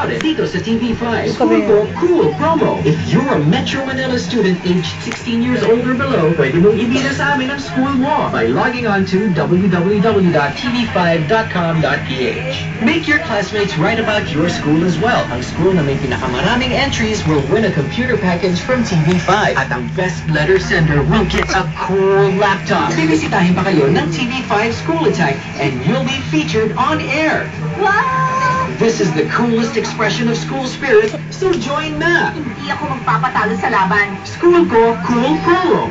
about it dito sa TV5. School Ko Cool Promo. If you're a Metro Manila student aged 16 years old or below, pwede mong ibida sa amin ang school mo by logging on to www.tv5.com.ph. Make your classmates write about your school as well. Ang school na may pinakamaraming entries will win a computer package from TV5. At ang best letter sender will get a cool laptop. Bibisitahin pa kayo ng TV5 School Attack and you'll be featured on air. Wow! This is the coolest expression of school spirit, so join na! Hindi ako magpapatalo sa laban. School Ko Cool Promo.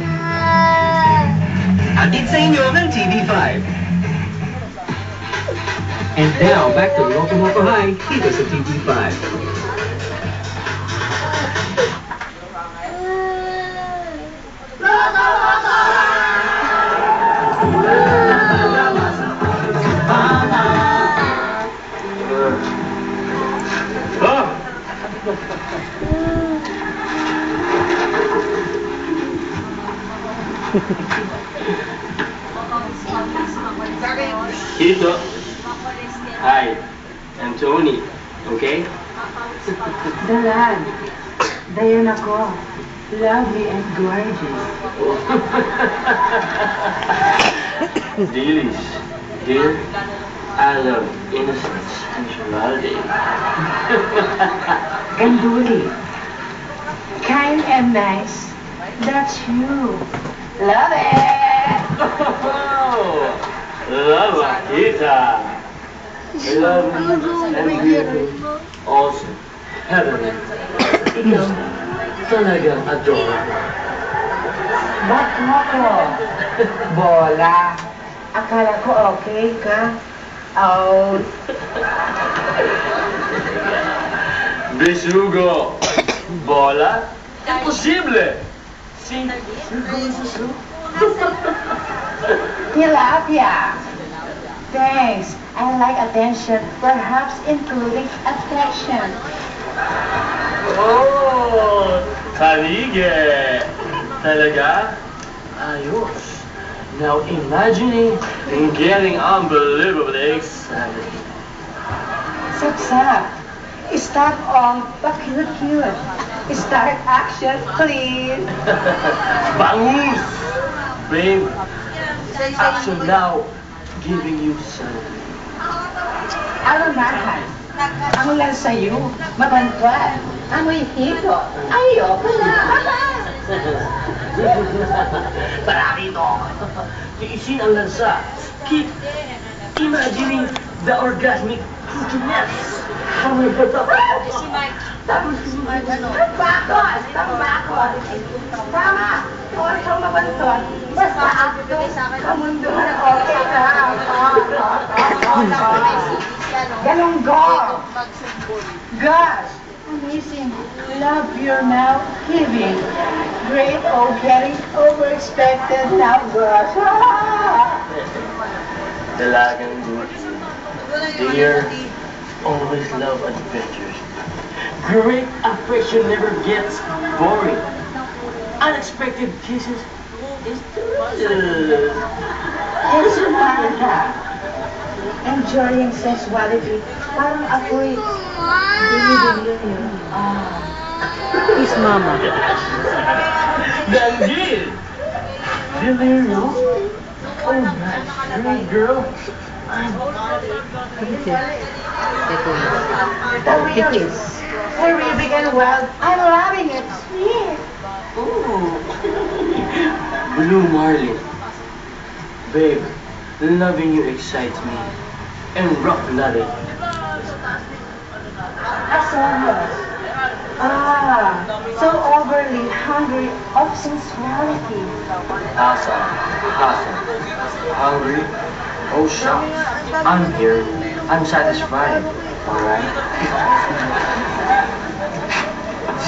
Atid sa inyo ng TV5. And now, back to Loco Moco High, dito sa TV5. Tito. Hi. I'm Tony. Okay? Dalan, dayan ako. Lovely and gorgeous. Delish. Dear, I love innocence and sensuality. Ganduli. Kind and nice. That's you. Love it! Oh, love Akita. Love and beautiful. Awesome. Heavenly. Ikaw, talagang adorable. Ba't mo ko? Bola. Akala ko okay ka. Oh. Besugo. Bola? Imposible! Si... Tilapia. Thanks. I like attention, perhaps including affection. Oh! Talige! Talaga? Ayos. Now imagining and getting unbelievably excited. Sap-sap. Start off, but cute. Start action, please. Bangus! Babe, action now, giving you something. Aromahan. Ang lang sa'yo, mabantwan. Amoy hito. Ayoko na. Tara rito. Tiisin ang lansa. Keep imagining the orgasmic futureness. Tambakos. Tama. Huwag kang mabantwan. Basta ako, kamunduhan okay na. Ganun go. Gosh, amazing. Love you're now giving. Great, oh, getting overexpected now, gosh. Dalagang good. Dear, always love adventures. Great affection never gets boring. Unexpected kisses is delicious. Yes, Martha. Enjoying sensuality. Parang ako'y bili-bili. His mama. Danjil! Delirious? Oh, that's great, girl. The Willis. Terrific and wild. I'm loving it. Sweet. Ooh. Blue Marlin. Babe, loving you excites me. And rock loving. Asomas. Ah, so overly hungry of sensuality. Awesome. Hungry? Oh, shucks. I'm here. I'm satisfied. Alright?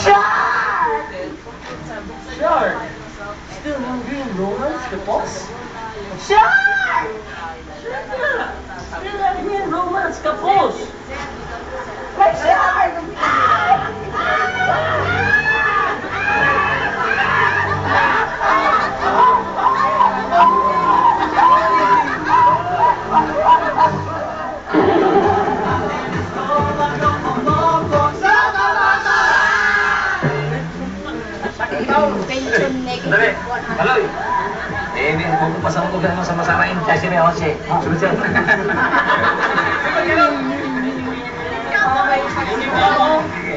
Shark! Shark! Still hungry in romance, the boss? Shark! Still hungry in romance, kapos! My shark! Dali. Haloy. Eh, pupupasan ko naman sa masarain. Kasi may 11. Susunod. Okay.